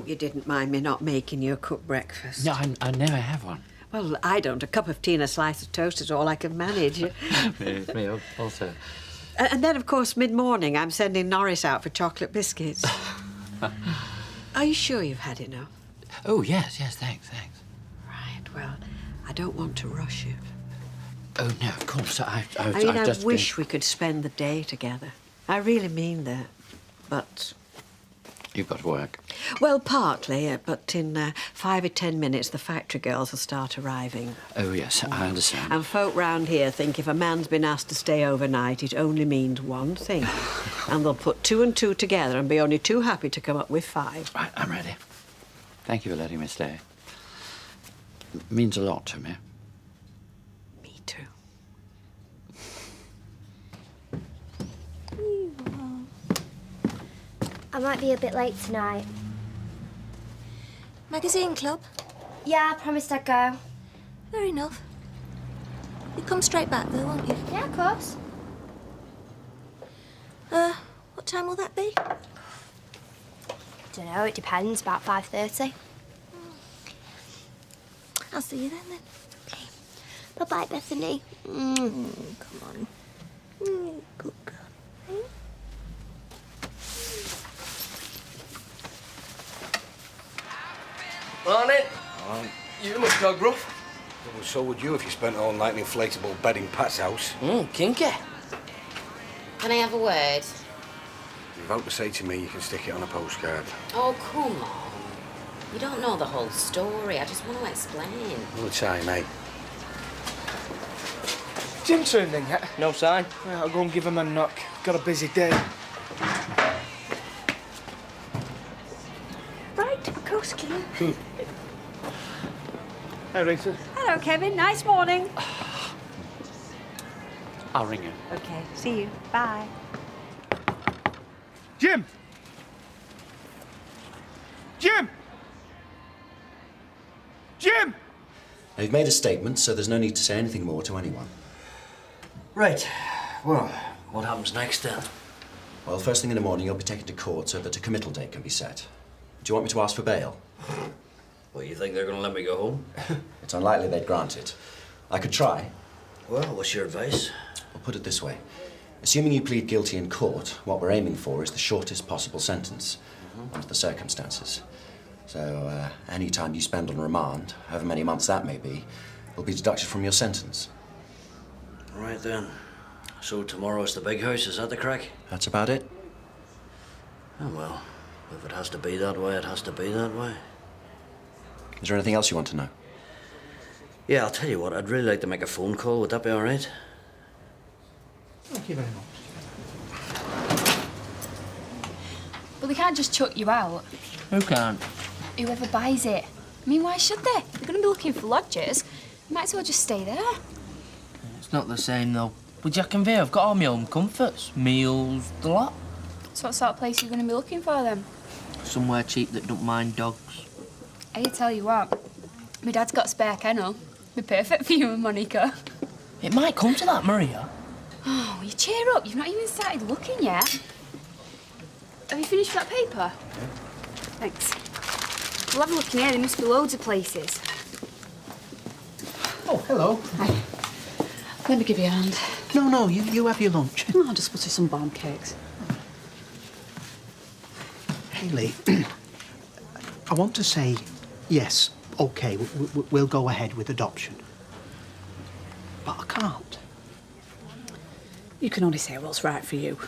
hope you didn't mind me not making you a cooked breakfast. No, I never have one. Well, I don't. A cup of tea and a slice of toast is all I can manage. Me also. And then, of course, mid-morning, I'm sending Norris out for chocolate biscuits. Are you sure you've had enough? Oh, yes, thanks. Right, well, I don't want to rush you. Oh, no, of course, I just wish we could spend the day together. I really mean that, but... You've got to work. Well, partly, but in 5 or 10 minutes, the factory girls will start arriving. Oh, yes, I understand. And folk round here think if a man's been asked to stay overnight, it only means one thing. And they'll put 2 and 2 together and be only too happy to come up with 5. Right, I'm ready. Thank you for letting me stay. It means a lot to me. Me too. I might be a bit late tonight. Magazine club? Yeah, I promised I'd go. Fair enough. You come straight back though, won't you? Yeah, of course. What time will that be? Don't know, it depends. About 5:30. I'll see you then. Okay. Bye-bye, Bethany. Come on. Good girl. Morning. You must go gruff. Well, so would you if you spent all night in inflatable bed in Pat's house. Kinky. Can I have a word? If you've out to say to me, you can stick it on a postcard. Oh, come on. You don't know the whole story. I just want to explain. All the time, eh? Jim turned in yet? No sign. Well, I'll go and give him a knock. Got a busy day. Right, of course, Kim. Hey, Rita. Hello, Kevin. Nice morning. I'll ring you. OK, see you. Bye. Jim! Jim! Jim! Now, you've made a statement, so there's no need to say anything more to anyone. Right. Well, what happens next then? Well, first thing in the morning, you'll be taken to court so that a committal date can be set. Do you want me to ask for bail? Well, you think they're going to let me go home? It's unlikely they'd grant it. I could try. Well, what's your advice? I'll put it this way. Assuming you plead guilty in court, what we're aiming for is the shortest possible sentence under the circumstances. So, any time you spend on remand, however many months that may be, will be deducted from your sentence. Right then. So tomorrow's the big house, is that the crack? That's about it. Oh, well, if it has to be that way, it has to be that way. Is there anything else you want to know? Yeah, I'll tell you what, I'd really like to make a phone call. Would that be all right? Thank you very much. But they can't just chuck you out. Who can't? Whoever buys it. I mean, why should they? They're going to be looking for lodgers. You might as well just stay there. It's not the same, though. With Jack and Vay, I've got all my own comforts. Meals, the lot. So what sort of place are you going to be looking for, then? Somewhere cheap that don't mind dogs. I tell you what, my dad's got a spare kennel. Be perfect for you and Monica. It might come to that, Maria. Oh, you cheer up. You've not even started looking yet. Have you finished that paper? Thanks. We'll have a look in here. There must be loads of places. Oh, hello. Hi. Let me give you a hand. No, you have your lunch. Oh, I'll just put you some bomb cakes. Hayley, I want to say, yes, OK, we'll go ahead with adoption. But I can't. You can only say what's right for you.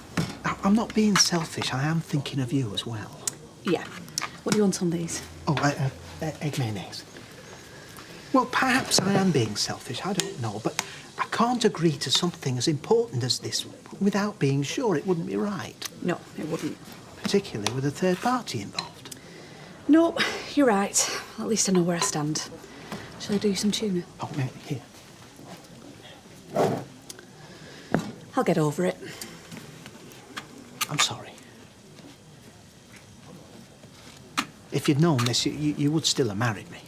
I'm not being selfish. I am thinking of you as well. Yeah. What do you want on these? Oh, egg mayonnaise. Well, perhaps I am being selfish. I don't know, but I can't agree to something as important as this without being sure it wouldn't be right. No, it wouldn't. Particularly with a third party involved. No, you're right. At least I know where I stand. Shall I do you some tuna? Oh, here. I'll get over it. I'm sorry. If you'd known this, you would still have married me.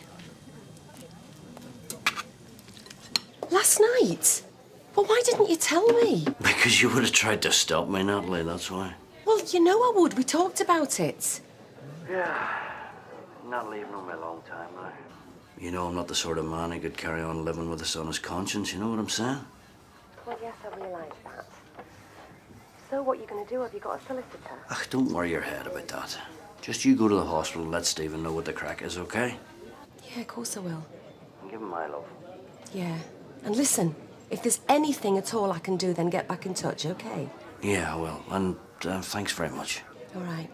Last night? Well, why didn't you tell me? Because you would have tried to stop me, Natalie, that's why. Well, you know I would. We talked about it. Yeah. Not leaving him a long time now. You know I'm not the sort of man who could carry on living with this on his conscience, you know what I'm saying? Well, yes, I realise that. So what are you going to do? Have you got a solicitor? Ugh, don't worry your head about that. Just you go to the hospital and let Stephen know what the crack is, okay? Yeah, of course I will. And give him my love. Yeah. And listen, if there's anything at all I can do, then get back in touch, okay? Yeah, I will. And thanks very much. All right.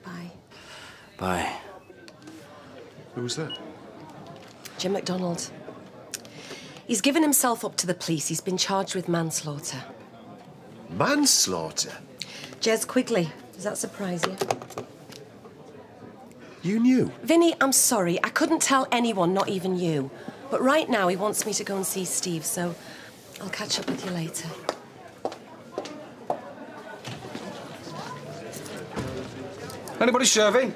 Bye. Bye. Who was that? Jim MacDonald. He's given himself up to the police. He's been charged with manslaughter. Manslaughter? Jez Quigley. Does that surprise you? You knew? Vinny, I'm sorry. I couldn't tell anyone, not even you. But right now he wants me to go and see Steve, so I'll catch up with you later. Anybody serving?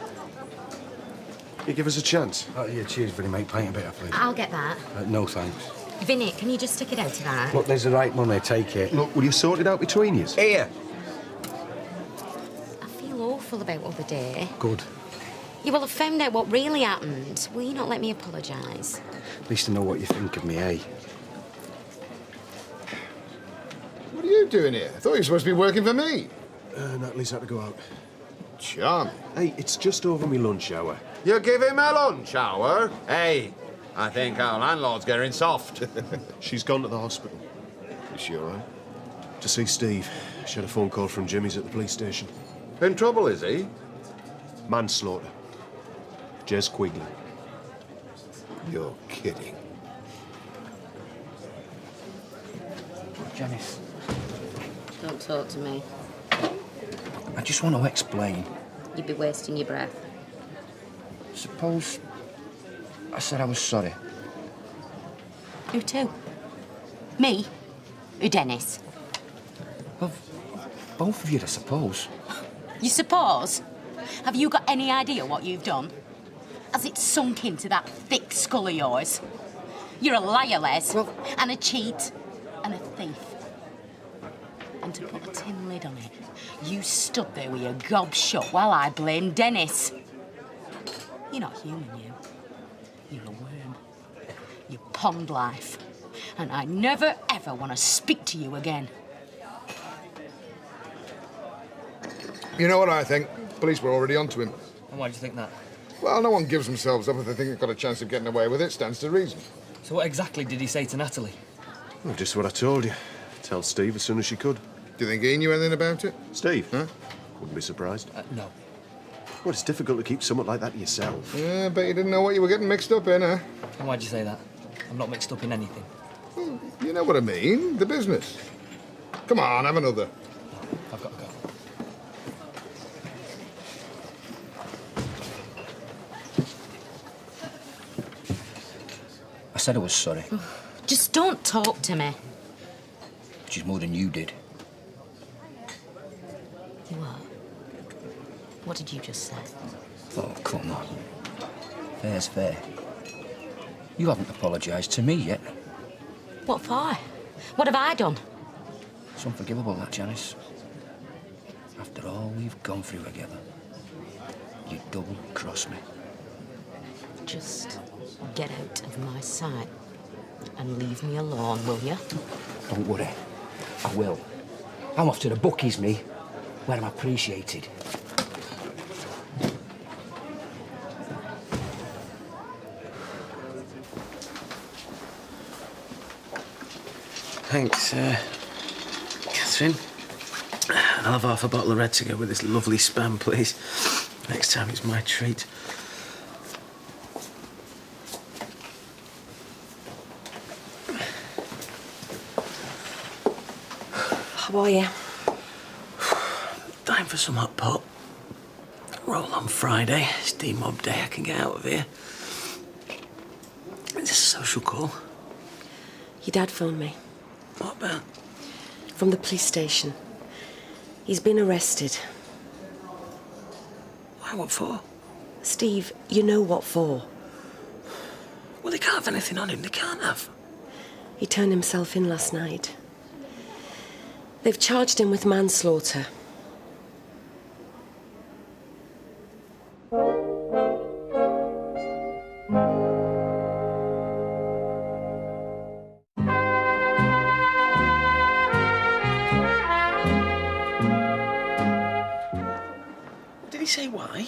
You give us a chance. Yeah, cheers, Vinny, mate. Pint a bit, please. I'll get that. No, thanks. Vinny, can you just stick it out to that? Look, there's the right money. Take it. Look, will you sort it out between you? Here. I feel awful about the other day. Good. You will have found out what really happened. Will you not let me apologise? At least I know what you think of me, eh? What are you doing here? I thought you were supposed to be working for me. Natalie's had to go out. Charming. Hey, it's just over my lunch hour. You give him a lunch hour? Hey, I think our landlord's getting soft. She's gone to the hospital. You sure, eh? To see Steve. She had a phone call from Jimmy's at the police station. In trouble, is he? Manslaughter. Jez Quigley. You're kidding. Janice, Don't talk to me. I just want to explain. You'd be wasting your breath. Suppose I said I was sorry. Who to? Me? Who, Dennis? Well, both of you, I suppose. You suppose? Have you got any idea what you've done? Has it sunk into that thick skull of yours? You're a liar, Les. Well... And a cheat. And a thief. And to put a tin lid on it, you stood there with your gob shut while I blamed Dennis. You're not human, you. You're a worm. You're pond life. And I never, ever want to speak to you again. You know what I think? Police were already onto him. And why do you think that? Well, no one gives themselves up if they think they've got a chance of getting away with it. Stands to reason. So what exactly did he say to Natalie? Well, just what I told you. Tell Steve as soon as she could. Do you think he knew anything about it? Steve? Huh? Wouldn't be surprised. No. Well, it's difficult to keep someone like that to yourself. Yeah, I bet you didn't know what you were getting mixed up in, huh? And why'd you say that? I'm not mixed up in anything. Well, you know what I mean. The business. Come on, have another. I've got to go. I said I was sorry. Just don't talk to me. Which is more than you did. What? What did you just say? Oh, come on. Fair's fair. You haven't apologised to me yet. What for? What have I done? It's unforgivable, that, Janice. After all we've gone through together, you double-crossed me. Just get out of my sight and leave me alone, will you? Don't worry. I will. I'm off to the bookies, me, where I'm appreciated. Thanks, Catherine. I'll have half a bottle of red to go with this lovely spam, please. Next time it's my treat. How are you? Time for some hot pot. Roll on Friday. It's D-mob day. I can get out of here. Is this a social call? Your dad phoned me. What about? From the police station. He's been arrested. Why, what for? Steve, you know what for. Well, they can't have anything on him. They can't have. He turned himself in last night. They've charged him with manslaughter. say why?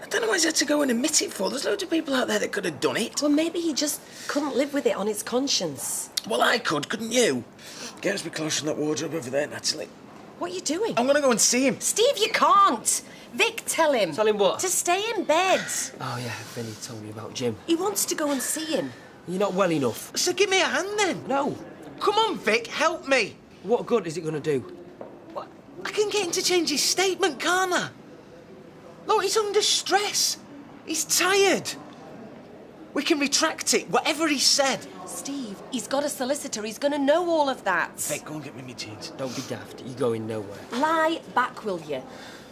I don't know why he's had to go and admit it for. There's loads of people out there that could have done it. Well, maybe he just couldn't live with it on his conscience. Well, I could, couldn't you? Get us be close to that wardrobe over there, Natalie. What are you doing? I'm gonna go and see him. Steve, you can't. Vic, tell him. Tell him what? To stay in bed. Oh, yeah, Vinny told me about Jim. He wants to go and see him. You're not well enough. So give me a hand then. No. Come on, Vic, help me. What good is it going to do? What? I can get him to change his statement, can't I? Look, he's under stress. He's tired. We can retract it, whatever he said. Steve, he's got a solicitor. He's going to know all of that. Vic, go and get me my jeans. Don't be daft. You're going nowhere. Lie back, will you?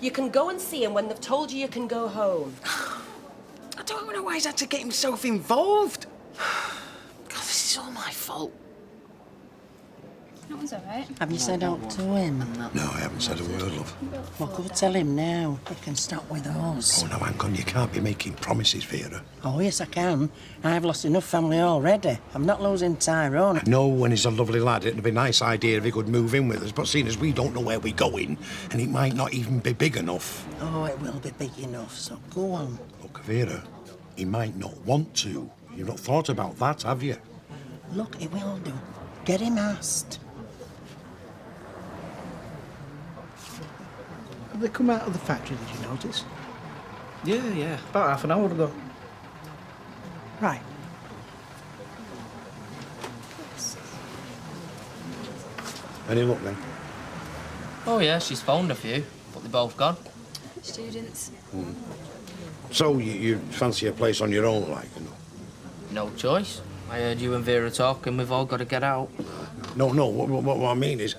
You can go and see him when they've told you can go home. I don't know why he's had to get himself involved. God, this is all my fault. That was all right. Have you said out to him? No, I haven't said a word, love. Well, go tell him now. He can stop with us. Oh, no, hang on. You can't be making promises, Vera. Oh, yes, I can. I've lost enough family already. I'm not losing Tyrone. I know when he's a lovely lad, it'd be a nice idea if he could move in with us, but seeing as we don't know where we're going, and it might not even be big enough. Oh, it will be big enough, so go on. Look, Vera, he might not want to. You've not thought about that, have you? Look, he will do. Get him asked. Have they come out of the factory, did you notice? Yeah. About half an hour ago. Right. Any luck, then? Oh, yeah, she's phoned a few, but they're both gone. Students. So, you fancy a place on your own, like, you know? No choice. I heard you and Vera talking. We've all got to get out. No, what I mean is,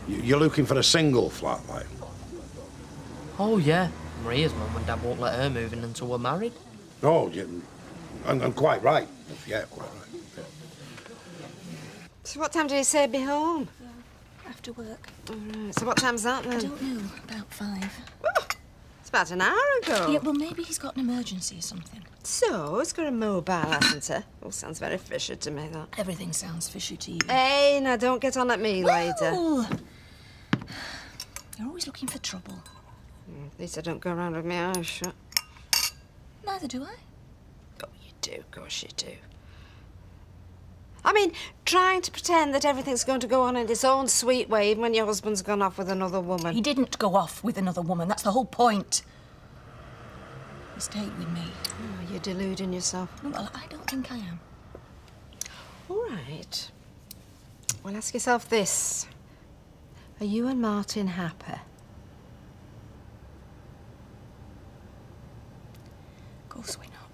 you're looking for a single flat, like? Oh, yeah. Maria's mum and dad won't let her move in until we're married. Oh, I'm quite right. Yeah, quite right. Yeah. So what time did he say he'd be home? After work. All right. So what time's that, then? I don't know. About 5. It's about an hour ago. Yeah, well, maybe he's got an emergency or something. So, he's got a mobile, hasn't he? Oh, sounds very fishy to me, that. Everything sounds fishy to you. Hey, now, don't get on at me later. You're always looking for trouble. At least I don't go around with my eyes shut. Neither do I. Oh, you do. Of course you do. I mean, trying to pretend that everything's going to go on in its own sweet way even when your husband's gone off with another woman. He didn't go off with another woman. That's the whole point. He stayed with me. Oh, you're deluding yourself. No, well, I don't think I am. All right. Well, ask yourself this. Are you and Martin happy? Of course we're not.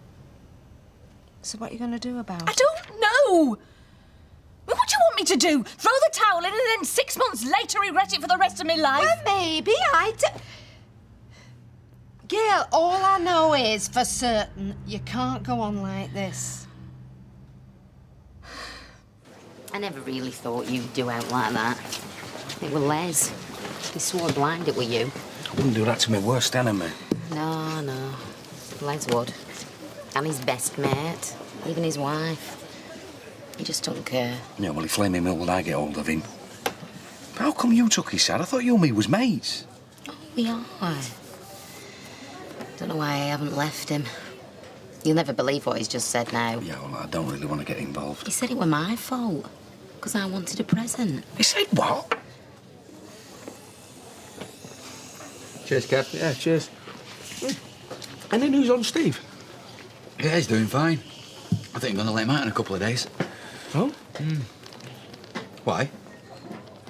So what are you going to do about it? I don't know! What do you want me to do? Throw the towel in and then 6 months later regret it for the rest of my life? Well, maybe I do. Gail, all I know is for certain you can't go on like this. I never really thought you'd do out like that. It was Les. He swore blind it were you. I wouldn't do that to my worst enemy. No. Les would. And his best mate. Even his wife. He just don't care. Yeah, well, he flaming mill would I get hold of him. How come you took his side? I thought you and me was mates. Oh, we are. Don't know why I haven't left him. You'll never believe what he's just said now. Yeah, well, I don't really want to get involved. He said it were my fault. Because I wanted a present. He said what? Cheers, Kev. Yeah, cheers. Any news on Steve? Yeah, he's doing fine. I think I'm going to let him out in a couple of days. Oh? Why?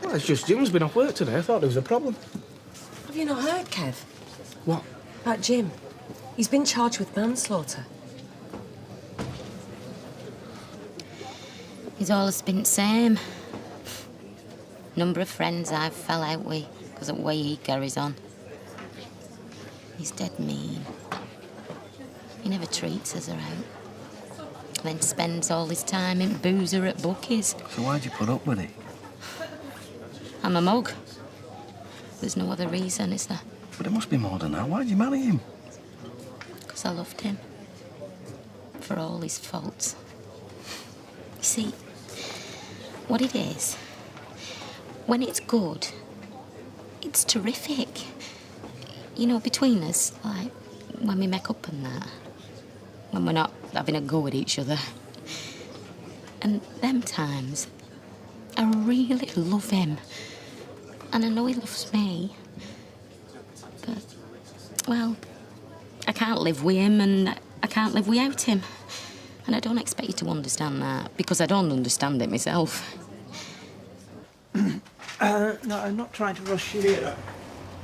Well, it's just Jim's been off work today. I thought there was a problem. Have you not heard, Kev? What? About Jim. He's been charged with manslaughter. He's always been the same. Number of friends I've fell out with because of the way he carries on. He's dead mean. He never treats us around. Then spends all his time in boozer at bookies. So why'd you put up with it? I'm a mug. There's no other reason, is there? But it must be more than that. Why'd you marry him? Because I loved him. For all his faults. You see, what it is, when it's good, it's terrific. You know, between us, like, when we make up and that. When we're not having a go at each other. And them times, I really love him. And I know he loves me. But, well, I can't live with him and I can't live without him. And I don't expect you to understand that, because I don't understand it myself. No, I'm not trying to rush you. Vera,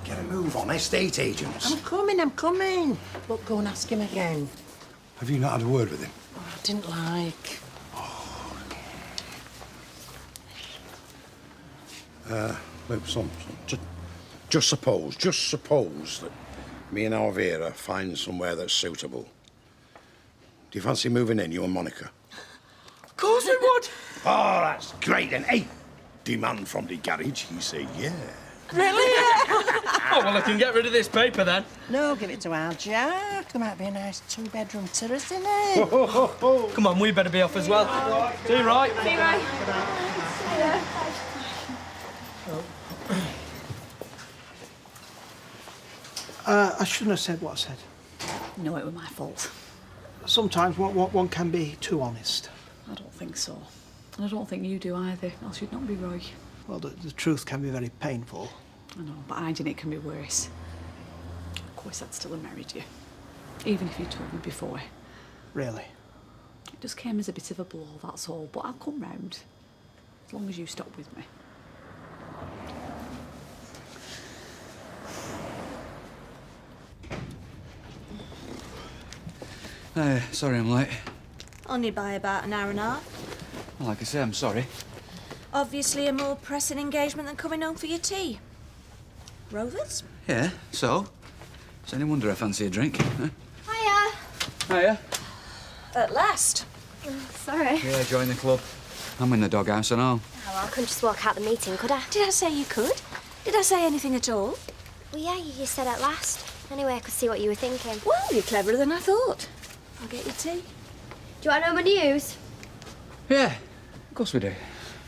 get a move on, estate agents. I'm coming. Look, go and ask him again. Have you not had a word with him? Oh, I didn't like. Look, just suppose that me and our Vera find somewhere that's suitable. Do you fancy moving in, you and Monica? Of course we would. Oh, that's great. And hey, demand from the garage, he say yeah. Really? Oh, well, I can get rid of this paper then. No, give it to our Jack. There might be a nice two-bedroom terrace in it. Come on, we better be off as well. See you, right? See you, right. I shouldn't have said what I said. No, it was my fault. Sometimes one can be too honest. I don't think so. And I don't think you do either, else you'd not be Roy. Well, the truth can be very painful. I know, but hiding it can be worse. Of course, I'd still have married you. Even if you told me before. Really? It just came as a bit of a blow, that's all. But I'll come round. As long as you stop with me. Sorry I'm late. Only by about an hour and a half. Well, like I say, I'm sorry. Obviously a more pressing engagement than coming home for your tea. Rovers? Yeah, so? It's any wonder I fancy a drink, huh? Hiya. Hiya. At last. Sorry. Yeah, join the club. I'm in the doghouse and all. Oh, well, I couldn't just walk out the meeting, could I? Did I say you could? Did I say anything at all? Well, yeah, you said at last. Anyway, I could see what you were thinking. Well, you're cleverer than I thought. I'll get you tea. Do you want to know my news? Yeah, of course we do.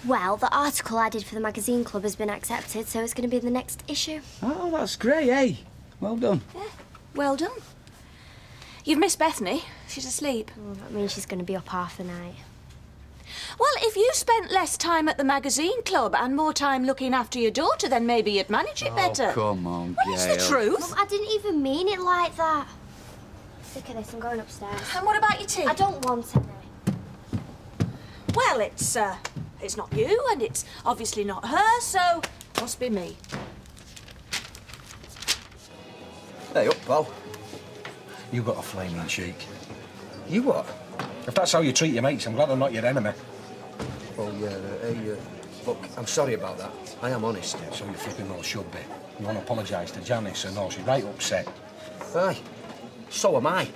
Well, the article I did for the magazine club has been accepted, so it's going to be in the next issue. Oh, that's great, eh? Well done. Yeah, well done. You've missed Bethany. She's asleep. Oh, that means she's going to be up half the night. Well, if you spent less time at the magazine club and more time looking after your daughter, then maybe you'd manage it better. Oh, come on, Well, it's the truth. Mum, I didn't even mean it like that. Look at this, I'm going upstairs. And what about your tea? I don't want any. Well, it's not you, and it's obviously not her, so must be me. Hey, up, pal. You got a flaming cheek. You what? If that's how you treat your mates, I'm glad I'm not your enemy. Oh, yeah, hey, look, I'm sorry about that. I am honest. Yeah, so you flipping well should be. You want to apologise to Janice and all, she's right upset. Aye, so am I.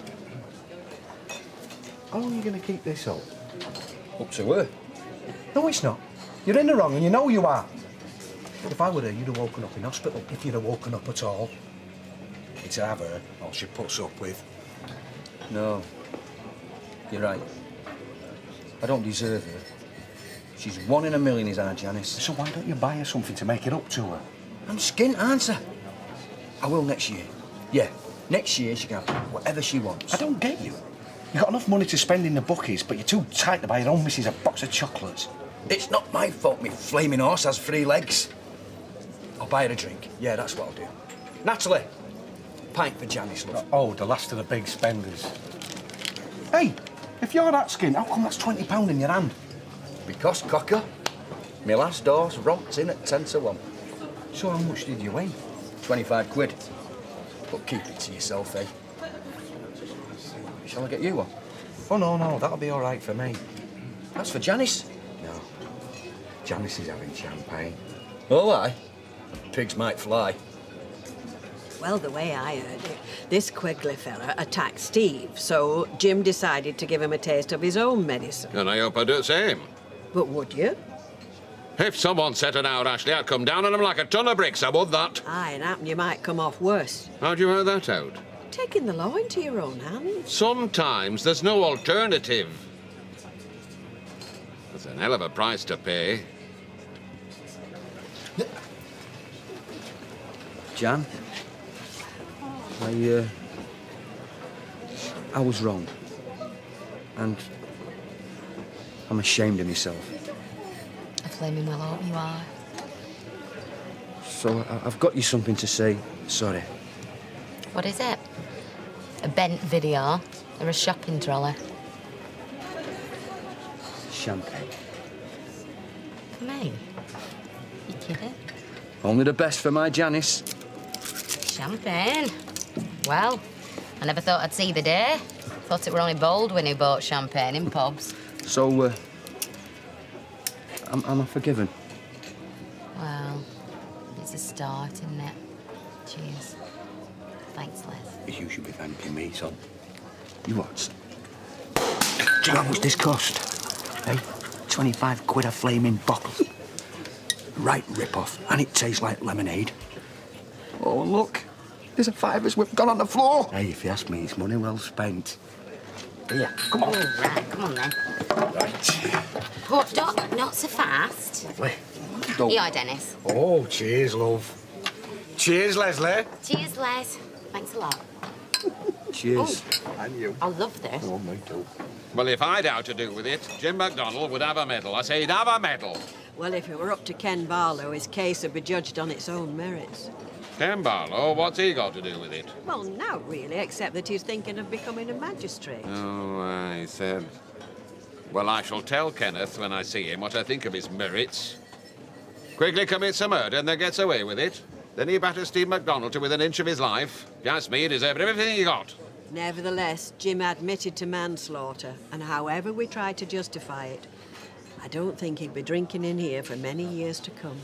How long are you going to keep this up? Up to her. No, it's not. You're in the wrong and you know you are. If I were her, you'd have woken up in hospital, if you'd have woken up at all. It's have her, all she puts up with. No, you're right. I don't deserve her. She's 1 in a million, is our Janice. So why don't you buy her something to make it up to her? I'm skint, aren't I? I will next year. Yeah, next year she can have whatever she wants. I don't get you. You've got enough money to spend in the bookies, but you're too tight to buy your own missus a box of chocolates. It's not my fault me flaming horse has 3 legs. I'll buy her a drink. Yeah, that's what I'll do. Natalie, pint for Janice, love. Oh, the last of the big spenders. Hey, if you're that skint, how come that's £20 in your hand? Because, cocker, my last horse romped in at 10 to 1. So how much did you win? 25 quid. But keep it to yourself, eh? Shall I get you one? Oh, no, that'll be all right for me. That's for Janice. No, Janice is having champagne. Oh, aye. Pigs might fly. Well, the way I heard it, this Quigley fella attacked Steve, so Jim decided to give him a taste of his own medicine. And I hope I do the same. But would you? If someone set an hour, Ashley, I'd come down on him like a ton of bricks, I would that. Aye, and happen you might come off worse. How'd you work that out? Taking the law into your own hands. Sometimes there's no alternative. That's an hell of a price to pay. Jan? I was wrong. And I'm ashamed of myself. I flaming well hope you are. So I've got you something to say. Sorry. What is it? A bent video or a shopping trolley? Champagne. For me? You kidding? Only the best for my Janice. Champagne? Well, I never thought I'd see the day. Thought it were only Baldwin who bought champagne in pubs. So, am I forgiven? Well, it's a start, isn't it? Cheers. Thanks, Les. You should be thanking me, son. You what? Do you know how much this cost? Hey, 25 quid a flaming bottle. Right rip-off, and it tastes like lemonade. Oh, look. There's a fiver's worth gone on the floor. Hey, if you ask me, it's money well spent. Here, come on. Oh, right, come on then. Right. But not so fast. Lovely. Here, Dennis. Oh, cheers, love. Cheers, Leslie. Cheers, Les. Thanks a lot. Cheers. And you. I love this. Oh, me too. Well, if I'd had to do with it, Jim MacDonald would have a medal. I say he'd have a medal. Well, if it were up to Ken Barlow, his case would be judged on its own merits. Ken Barlow, what's he got to do with it? Well, not really, except that he's thinking of becoming a magistrate. Oh, I said. Well, I shall tell Kenneth when I see him what I think of his merits. Quigley commits a murder and then gets away with it. Then he batters Steve MacDonald to within an inch of his life. If you ask me, he deserved everything he got. Nevertheless, Jim admitted to manslaughter, and however we tried to justify it, I don't think he'd be drinking in here for many years to come.